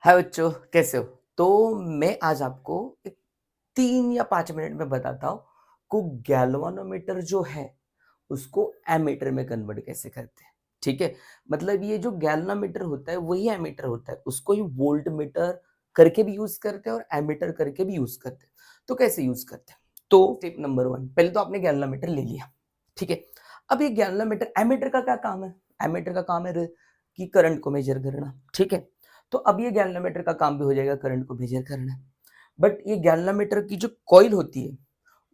हाय बच्चों, कैसे हो? तो मैं आज आपको एक 3 या 5 मिनट में बताता हूँ को गैल्वानोमीटर जो है, उसको एमीटर में कन्वर्ट कैसे करते हैं, ठीक है? मतलब ये जो गैल्वानोमीटर होता है, वही एमीटर होता है। उसको ही वोल्टमीटर करके भी यूज़ करते हैं और एमीटर करके भी यूज़ करते हैं। तो कैसे यूज़ करते हैं? तो टिप नंबर 1 पहले तो आपने गैल्वानोमीटर ले लिया, ठीक है? अब ये गैल्वानोमीटर एमीटर का क्या काम है? एमीटर का काम है कि करंट को मेजर करना, ठीक है? तो अब ये गैल्वानोमीटर का काम भी हो जाएगा करंट को मेजर करना। बट ये गैल्वानोमीटर की जो कॉइल होती है,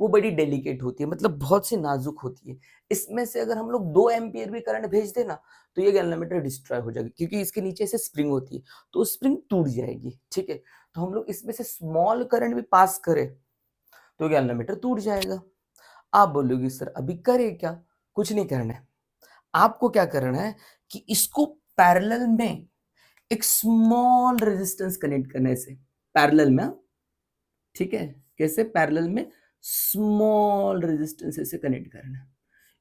वो बड़ी डेलिकेट होती है, मतलब बहुत सी नाजुक होती है। इसमें से अगर हम लोग 2 एम्पीयर भी करंट भेज दें ना, तो ये गैल्वानोमीटर डिस्ट्रॉय हो जाएगी क्योंकि इसके नीचे से स्प्रिंग होती है, तो स्प्रिंग टूट जाएगी, ठीक है? तो हम लोग इसमें से स्मॉल करंट भी पास करें, तो गैल्वानोमीटर टूट जाएगा। आप बोलोगे सर अभी करें क्या? कुछ नहीं करना है। आपको क्या करना है कि इसको पैरेलल में एक स्मॉल रेजिस्टेंस कनेक्ट करना है इसे पैरेलल में, ठीक है? कैसे? पैरेलल में स्मॉल रेजिस्टेंस ऐसे कनेक्ट करना है।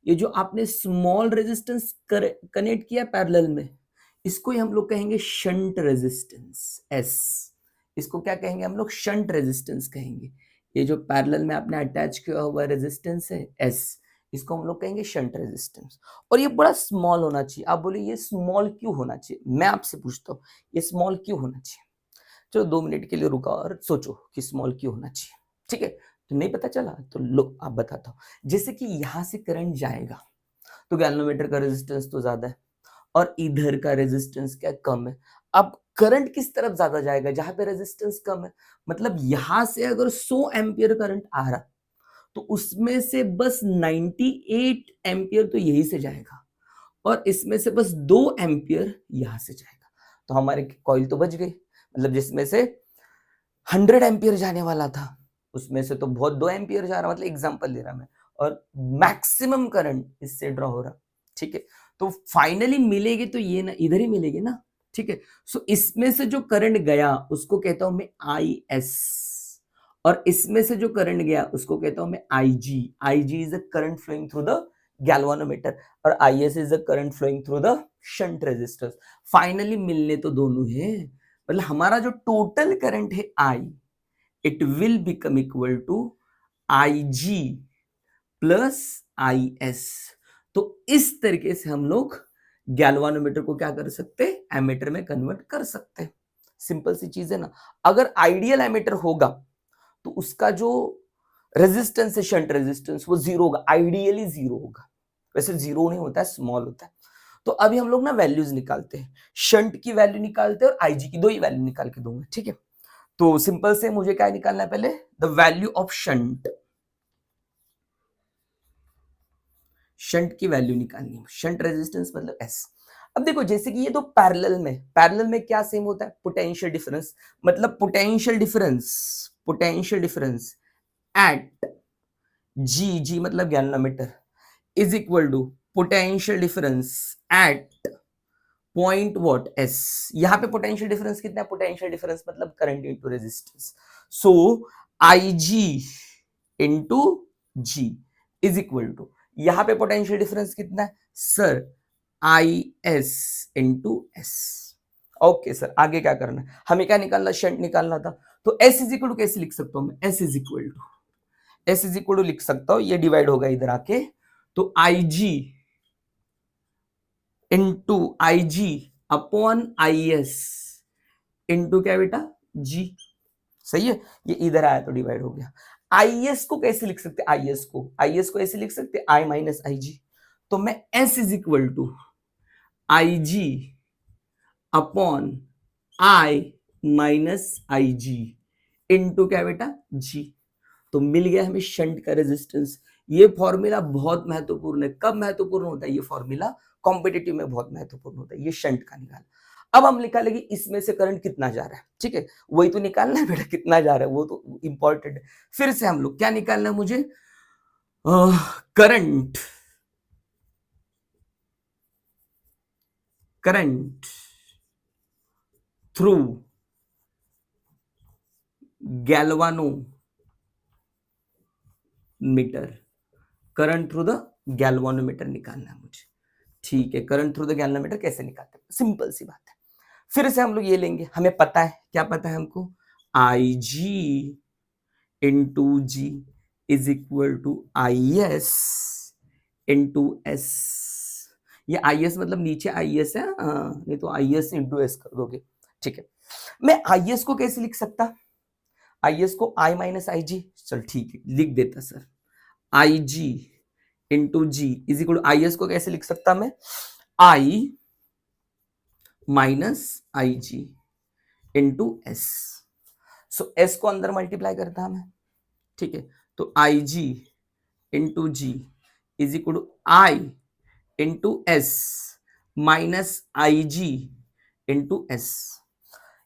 ये जो आपने स्मॉल रेजिस्टेंस कनेक्ट किया पैरेलल में, इसको ही हम लोग कहेंगे शंट रेजिस्टेंस, एस। इसको क्या कहेंगे हम लोग? शंट रेजिस्टेंस कहेंगे। ये जो पैरेलल में आपने अटैच किया हुआ रेजिस्टेंस है, एस, इसको हम लोग कहेंगे शंट रेजिस्टेंस। और ये बड़ा स्मॉल होना चाहिए। आप बोले ये स्मॉल क्यों होना चाहिए? मैं आपसे पूछता हूँ, ये स्मॉल क्यों होना चाहिए? चलो 2 मिनट के लिए रुका और सोचो कि स्मॉल क्यों होना चाहिए, ठीक है? तो नहीं पता चला तो लो आप बताता हूँ। जैसे कि यहाँ से करंट जाएगा, तो गैल्वेनोमीटर का रेजिस्टेंस तो ज़्यादा है और इधर का रेजिस्टेंस क्या कम है। अब करंट किस तरफ ज़्यादा जाएगा? जहाँ पे रेजिस्टेंस कम है। मतलब यहाँ से अगर 100 एम्पीयर करंट आ रहा, तो उसमें से बस 98 एम्पीयर तो यहीं से जाएगा और इसमें से बस 2 एम्पीयर यहाँ से जाएगा। तो हमारे कॉइल तो बच गई। मतलब जिसमें से 100 एम्पीयर जाने वाला था, उसमें से तो बहुत 2 एम्पीयर जा रहा, मतलब एग्जांपल दे रहा मैं, और मैक्सिमम करंट इससे ड्रॉ हो रहा, ठीक है? तो फाइनली मिलेगी तो ये ना इधर ही मिलेगी ना, ठीक है? सो इसमें से जो करंट गया उसको कहता हूं मैं आई एस, और इसमें से जो करंट गया उसको कहता हूं मैं I G. I G is the current flowing through the galvanometer और I S is the current flowing through the shunt resistors. Finally मिलने तो दोनों है, मतलब हमारा जो टोटल करंट है I, it will become equal to I G plus I S. तो इस तरीके से हम लोग गैल्वानोमीटर को क्या कर सकते हैं? एमीटर में कन्वर्ट कर सकते हैं। सिंपल सी चीज है ना। अगर आइडियल एमीटर होगा तो उसका जो रेजिस्टेंस है, शंट रेजिस्टेंस, वो जीरो होगा, आइडियली जीरो होगा। वैसे जीरो नहीं होता है, स्मॉल होता है। तो अभी हम लोग ना वैल्यूज निकालते हैं, शंट की वैल्यू निकालते हैं और आईजी की, दो ही वैल्यू निकाल के दूंगा, ठीक है? तो सिंपल से मुझे क्या निकालना है? पहले the value of shunt, shunt की वैल्यू निकालनी है। शंट रेजिस्टेंस मतलब एस। अब देखो जैसे कि ये तो पैरेलल में क्या सेम होता है? Potential difference. मतलब potential difference at G, G मतलब galvanometer, is equal to potential difference at point what S. यहां पे पोटेंशियल डिफरेंस कितना है? पोटेंशियल डिफरेंस मतलब current into resistance. So I G into G is equal to, यहां पे potential difference कितना है sir? I S into S. Okay sir, आगे क्या करना है? हमें क्या निकालना? शंट निकालना था। तो एस इज इक्वल टू कैसे लिख सकता हूं मैं? S is equal to, S is equal to लिख सकता हूं, ये डिवाइड होगा इधर आके, तो I G into I G upon I S into क्या बेटा? जी। सही है, ये इधर आया तो डिवाइड हो गया। आई एस को कैसे लिख सकते? आई एस को ऐसे लिख सकते, आई माइनस आई जी। तो मैं S is equal to I G upon I minus I G into क्या बेटा? जी। तो मिल गया हमें शंट का रेजिस्टेंस। ये फॉर्मूला बहुत महत्वपूर्ण है। कब महत्वपूर्ण होता है ये फॉर्मूला? कॉम्पिटिटिव में बहुत महत्वपूर्ण होता है। ये शंट का निकाल, अब हम निकालेंगे इसमें से करंट कितना जा रहा है, ठीक है? वही तो निकालना है बेटा, कितना जा रहा है वो तो इंपॉर्टेंट है। फिर से हम लोग क्या निकालना है मुझे? Current, current through galvanometer, current through the galvanometer निकालना है मुझे, ठीक है? करंट थ्रू द गैल्वेनोमीटर कैसे निकालते हैं? सिंपल सी बात है। फिर से हम लोग ये लेंगे, हमें पता है, क्या पता है हमको, I G into G is equal to I S into S. ये आई एस मतलब नीचे आई एस है, नहीं तो आई एस इंटू एस कर दोगे, ठीक है। मैं आई एस को कैसे लिख सकता, आई एस को आई माइनस आई जी, चल ठीक है लिख देता sir, I G into G is equal, I S को कैसे लिख सकता मैं, I minus I G into S. So S को अंदर मल्टीप्लाई करता हमें, ठीक है, तो I G into G is equal to I into S minus I G into S.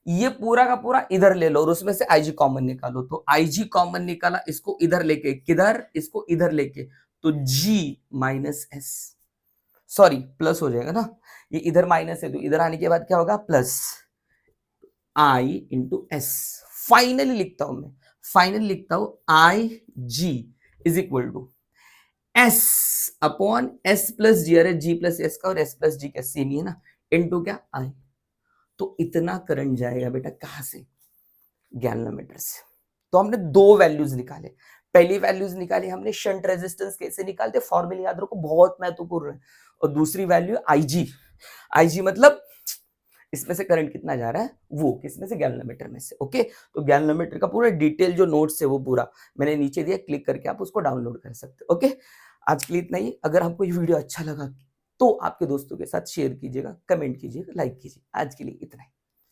ये पूरा का पूरा इधर ले लो और उसमें से आईजी कॉमन निकालो, तो आईजी कॉमन निकाला, इसको इधर लेके, किधर, इसको इधर लेके, तो जी माइनस एस, सॉरी प्लस हो जाएगा ना, ये इधर माइनस है तो इधर आने के बाद क्या होगा, plus I into S. Finally लिखता हूं मैं, फाइनली लिखता हूं I G is equal to S upon S plus G, अरे जी प्लस एस का और एस प्लस जी का सेम ही है ना, इनटू क्या आई। तो इतना करंट जाएगा बेटा कहां से, गैल्वेनोमीटर से। तो हमने दो वैल्यूज निकाले, पहली वैल्यूज निकाली हमने शंट रेजिस्टेंस कैसे निकालते, फॉर्मूला याद रखो बहुत महत्वपूर्ण है। और दूसरी वैल्यू आईजी, आईजी मतलब इसमें से करंट कितना जा रहा है, वो किसमें से, गैल्वेनोमीटर में से। ओके, तो गैल्वेनोमीटर का पूरा डिटेल जो नोट्स है वो पूरा मैंने नीचे दिया, क्लिक करके आप उसको डाउनलोड कर सकते हो। ओके, आज के लिए इतना ही। अगर आपको ये वीडियो अच्छा लगा तो आपके दोस्तों के साथ शेयर कीजिएगा, कमेंट कीजिएगा, लाइक कीजिए। आज के लिए इतना ही।